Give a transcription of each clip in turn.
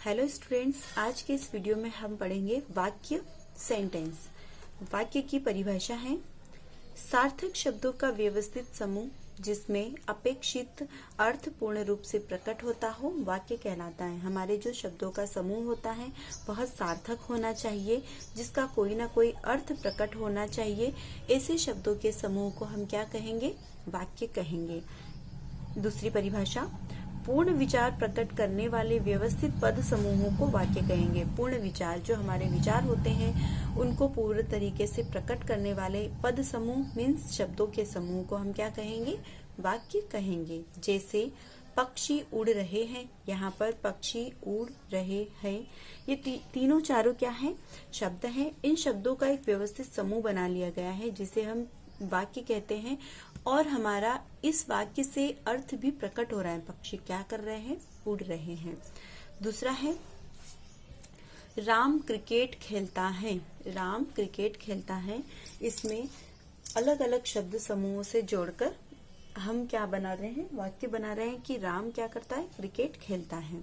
Hello students, आज के इस वीडियो में हम पढ़ेंगे वाक्य सेंटेंस। वाक्य की परिभाषा है सार्थक शब्दों का व्यवस्थित समूह जिसमें अपेक्षित अर्थ पूर्ण रूप से प्रकट होता हो वाक्य कहलाता है। हमारे जो शब्दों का समूह होता है वह सार्थक होना चाहिए, जिसका कोई ना कोई अर्थ प्रकट होना चाहिए। ऐसे शब्दों के समूह को हम क्या कहेंगे? वाक्य कहेंगे। दूसरी परिभाषा, पूर्ण विचार प्रकट करने वाले व्यवस्थित पद समूहों को वाक्य कहेंगे। पूर्ण विचार, जो हमारे विचार होते हैं उनको पूर्ण तरीके से प्रकट करने वाले पद समूह मीन्स शब्दों के समूह को हम क्या कहेंगे? वाक्य कहेंगे। जैसे पक्षी उड़ रहे हैं, यहाँ पर पक्षी उड़ रहे हैं, ये तीनों चारों क्या है? शब्द हैं। इन शब्दों का एक व्यवस्थित समूह बना लिया गया है जिसे हम वाक्य कहते हैं, और हमारा इस वाक्य से अर्थ भी प्रकट हो रहा है। पक्षी क्या कर रहे हैं? उड़ रहे हैं। दूसरा है राम क्रिकेट खेलता है। राम क्रिकेट खेलता है, इसमें अलग अलग शब्द समूहों से जोड़कर हम क्या बना रहे हैं? वाक्य बना रहे हैं कि राम क्या करता है? क्रिकेट खेलता है।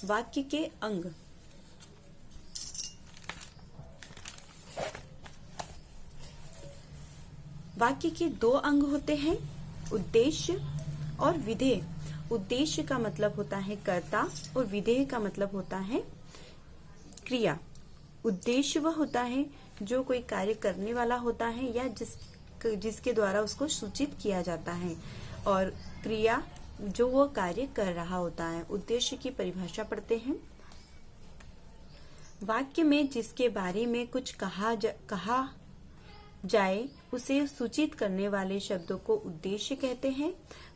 वाक्य के अंग, वाक्य के दो अंग होते हैं, उद्देश्य और विधेय। उद्देश्य का मतलब होता है कर्ता और विधेय का मतलब होता है क्रिया। उद्देश्य वह होता है जो कोई कार्य करने वाला होता है या जिसके द्वारा उसको सूचित किया जाता है, और क्रिया जो वो कार्य कर रहा होता है। उद्देश्य की परिभाषा पढ़ते हैं। वाक्य में जिसके बारे में कुछ कहा जाए उसे सूचित करने वाले शब्दों को उद्देश्य कहते हैं।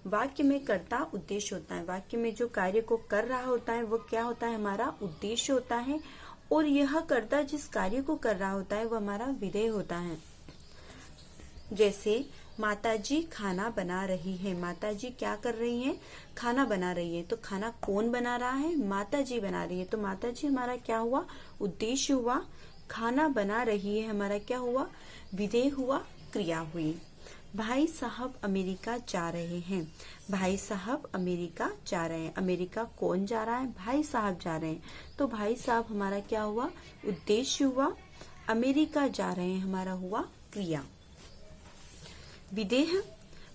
वाक्य में कर्ता उद्देश्य होता है। वाक्य में जो कार्य को कर रहा होता है वो क्या होता है? हमारा उद्देश्य होता है, और यह कर्ता जिस कार्य को कर रहा होता है वो हमारा विधेय होता है। जैसे माताजी खाना बना रही है। माताजी क्या कर रही हैं? खाना बना रही है। तो खाना कौन बना रहा है? माताजी बना रही है। तो माताजी हमारा क्या हुआ? उद्देश्य हुआ। खाना बना रही है हमारा क्या हुआ? विधेय हुआ, क्रिया हुई। भाई साहब अमेरिका जा रहे हैं। भाई साहब अमेरिका जा रहे हैं। अमेरिका कौन जा रहा है? भाई साहब जा रहे हैं। तो भाई साहब हमारा क्या हुआ? उद्देश्य हुआ। अमेरिका जा रहे हैं हमारा हुआ क्रिया। विधेय,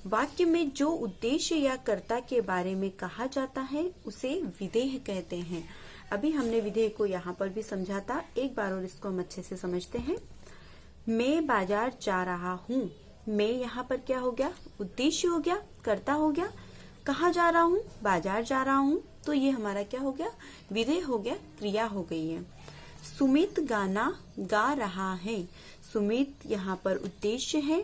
वाक्य में जो उद्देश्य या कर्ता के बारे में कहा जाता है उसे विधेय कहते हैं। अभी हमने विधेय को यहाँ पर भी समझा था, एक बार और इसको हम अच्छे से समझते हैं। मैं बाजार जा रहा हूँ। मैं यहाँ पर क्या हो गया? उद्देश्य हो गया, कर्ता हो गया। कहाँ जा रहा हूँ? बाजार जा रहा हूँ। तो ये हमारा क्या हो गया? विधेय हो गया, क्रिया हो गई है। सुमित गाना गा रहा है। सुमित यहाँ पर उद्देश्य है,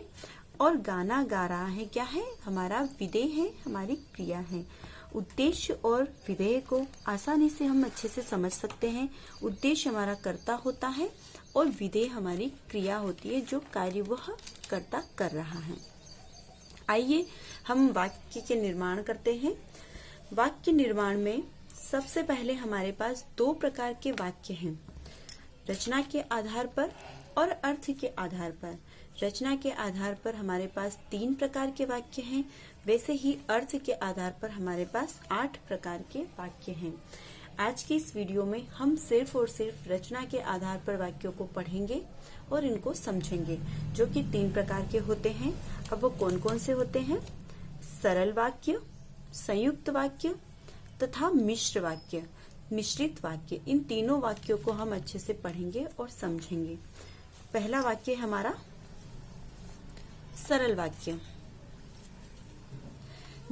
और गाना गा रहा है क्या है? हमारा विधेय है, हमारी क्रिया है। उद्देश्य और विधेय को आसानी से हम अच्छे से समझ सकते हैं। उद्देश्य हमारा कर्ता होता है और विधेय हमारी क्रिया होती है जो कार्य वह कर्ता कर रहा है। आइए हम वाक्य के निर्माण करते हैं। वाक्य निर्माण में सबसे पहले हमारे पास दो प्रकार के वाक्य हैं, रचना के आधार पर और अर्थ के आधार पर। रचना के आधार पर हमारे पास 3 प्रकार के वाक्य हैं, वैसे ही अर्थ के आधार पर हमारे पास 8 प्रकार के वाक्य हैं। आज की इस वीडियो में हम सिर्फ और सिर्फ रचना के आधार पर वाक्यों को पढ़ेंगे और इनको समझेंगे, जो कि 3 प्रकार के होते हैं। अब वो कौन कौन से होते हैं? सरल वाक्य, संयुक्त वाक्य तथा मिश्र वाक्य, मिश्रित वाक्य। इन तीनों वाक्यों को हम अच्छे से पढ़ेंगे और समझेंगे। पहला वाक्य हमारा सरल वाक्य।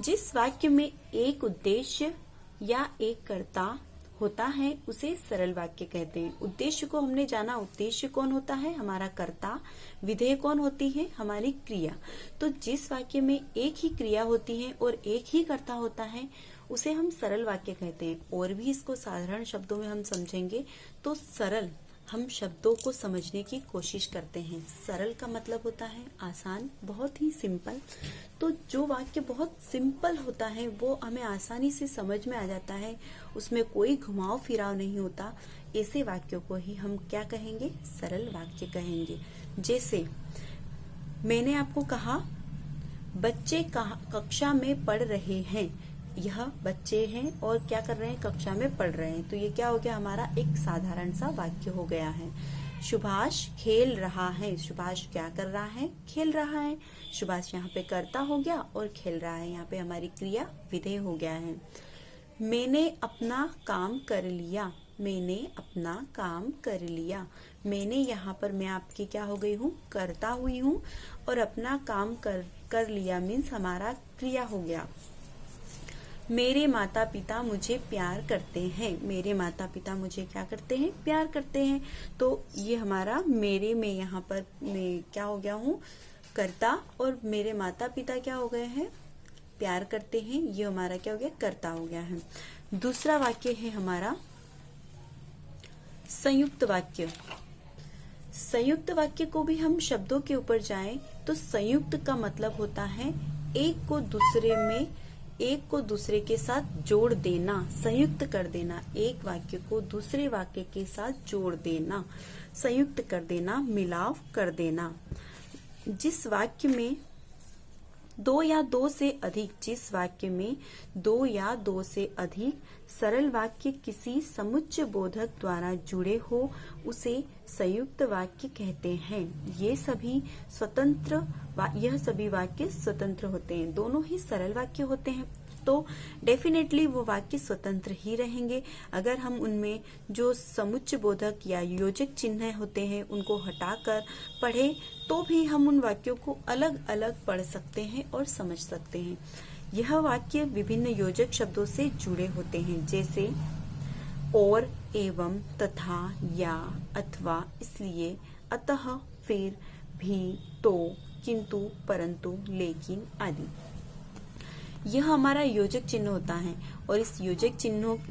जिस वाक्य में एक उद्देश्य या एक कर्ता होता है उसे सरल वाक्य कहते हैं। उद्देश्य को हमने जाना, उद्देश्य कौन होता है? हमारा कर्ता। विधेय कौन होती है? हमारी क्रिया। तो जिस वाक्य में एक ही क्रिया होती है और एक ही कर्ता होता है उसे हम सरल वाक्य कहते हैं। और भी इसको साधारण शब्दों में हम समझेंगे तो सरल, हम शब्दों को समझने की कोशिश करते हैं। सरल का मतलब होता है आसान, बहुत ही सिंपल। तो जो वाक्य बहुत सिंपल होता है वो हमें आसानी से समझ में आ जाता है, उसमें कोई घुमाव फिराव नहीं होता, ऐसे वाक्यों को ही हम क्या कहेंगे? सरल वाक्य कहेंगे। जैसे मैंने आपको कहा बच्चे कक्षा में पढ़ रहे हैं। यह बच्चे हैं और क्या कर रहे हैं, कक्षा में पढ़ रहे हैं। तो ये क्या हो गया, हमारा एक साधारण सा वाक्य हो गया है। सुभाष खेल रहा है, सुभाष क्या कर रहा है, खेल रहा है। सुभाष यहाँ पे कर्ता हो गया और खेल रहा है यहाँ पे हमारी क्रिया विधेय हो गया है। मैंने अपना काम कर लिया, मैंने अपना काम कर लिया। मैंने यहाँ पर मैं आपकी क्या हो गई हूँ, करता हुई हूँ, और अपना काम कर लिया मीन्स हमारा क्रिया हो गया। मेरे माता पिता मुझे प्यार करते हैं, मेरे माता पिता मुझे क्या करते हैं, प्यार करते हैं। तो ये हमारा मेरे में यहाँ पर मैं क्या हो गया हूँ, कर्ता, और मेरे माता पिता क्या हो गए हैं, प्यार करते हैं। ये हमारा क्या हो गया, कर्ता हो गया है। दूसरा वाक्य है हमारा संयुक्त वाक्य। संयुक्त वाक्य को भी हम शब्दों के ऊपर जाएं तो संयुक्त का मतलब होता है एक को दूसरे के साथ जोड़ देना, संयुक्त कर देना। एक वाक्य को दूसरे वाक्य के साथ जोड़ देना, संयुक्त कर देना, मिलाव कर देना। जिस वाक्य में दो या दो से अधिक, जिस वाक्य में दो या दो से अधिक सरल वाक्य किसी समुच्चय बोधक द्वारा जुड़े हो उसे संयुक्त वाक्य कहते हैं। यह सभी वाक्य स्वतंत्र होते हैं, दोनों ही सरल वाक्य होते हैं तो डेफिनेटली वो वाक्य स्वतंत्र ही रहेंगे। अगर हम उनमें जो समुच्चय बोधक या योजक चिन्ह होते हैं उनको हटाकर पढ़े तो भी हम उन वाक्यों को अलग अलग पढ़ सकते हैं और समझ सकते हैं। यह वाक्य विभिन्न योजक शब्दों से जुड़े होते हैं, जैसे और, एवं, तथा, या, अथवा, इसलिए, अतः, फिर, भी, तो, किंतु, परंतु, लेकिन आदि। यह हमारा योजक चिन्ह होता है और इस योजक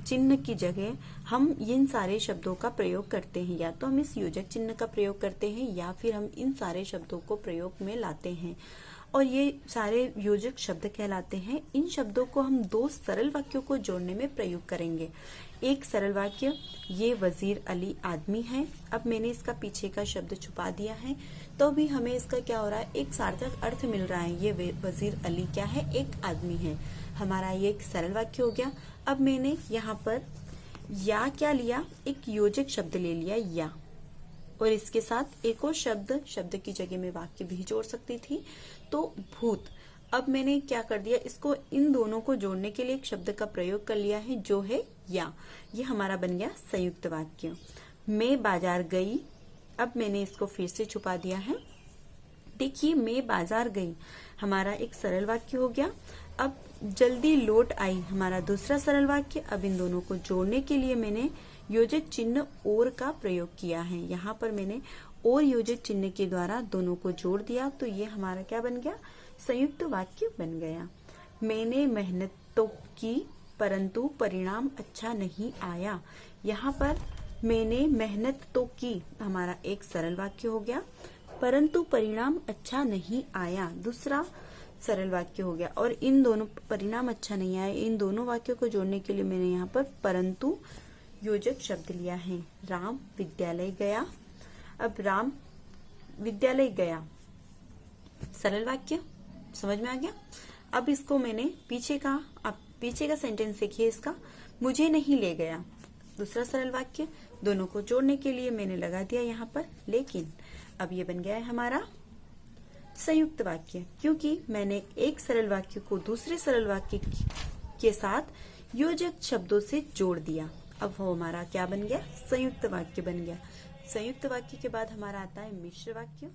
चिन्ह की जगह हम इन सारे शब्दों का प्रयोग करते हैं। या तो हम इस योजक चिन्ह का प्रयोग करते हैं या फिर हम इन सारे शब्दों को प्रयोग में लाते हैं और ये सारे योजक शब्द कहलाते हैं। इन शब्दों को हम दो सरल वाक्यों को जोड़ने में प्रयोग करेंगे। एक सरल वाक्य, ये वजीर अली आदमी है। अब मैंने इसका पीछे का शब्द छुपा दिया है तो भी हमें इसका क्या हो रहा है, एक सार्थक अर्थ मिल रहा है। ये वजीर अली क्या है, एक आदमी है। हमारा ये एक सरल वाक्य हो गया। अब मैंने यहाँ पर या क्या लिया, एक योजक शब्द ले लिया या, और इसके साथ एक और शब्द की जगह में वाक्य भी जोड़ सकती थी, तो भूत। अब मैंने क्या कर दिया, इसको इन दोनों को जोड़ने के लिए एक शब्द का प्रयोग कर लिया है जो है या। ये हमारा बन गया संयुक्त वाक्य। मैं बाजार गई, अब मैंने इसको फिर से छुपा दिया है। देखिए, मैं बाजार गई हमारा एक सरल वाक्य हो गया। अब जल्दी लौट आई हमारा दूसरा सरल वाक्य। अब इन दोनों को जोड़ने के लिए मैंने योजक चिन्ह और का प्रयोग किया है। यहाँ पर मैंने और योजक चिन्ह के द्वारा दोनों को जोड़ दिया तो ये हमारा क्या बन गया, संयुक्त वाक्य बन गया। मैंने मेहनत तो की परंतु परिणाम अच्छा नहीं आया। यहाँ पर मैंने मेहनत तो की हमारा एक सरल वाक्य हो गया, परंतु परिणाम अच्छा नहीं आया दूसरा सरल वाक्य हो गया। और इन दोनों, परिणाम अच्छा नहीं आया, इन दोनों वाक्यों को जोड़ने के लिए मैंने यहाँ पर परंतु योजक शब्द लिया है। राम विद्यालय गया, अब राम विद्यालय गया सरल वाक्य समझ में आ गया। अब इसको मैंने पीछे का सेंटेंस देखिए इसका, मुझे नहीं ले गया दूसरा सरल वाक्य। दोनों को जोड़ने के लिए मैंने लगा दिया यहाँ पर लेकिन। अब ये बन गया है हमारा संयुक्त वाक्य, क्योंकि मैंने एक सरल वाक्य को दूसरे सरल वाक्य के साथ योजक शब्दों से जोड़ दिया। अब वो हमारा क्या बन गया, संयुक्त वाक्य बन गया। संयुक्त वाक्य के बाद हमारा आता है मिश्र वाक्य।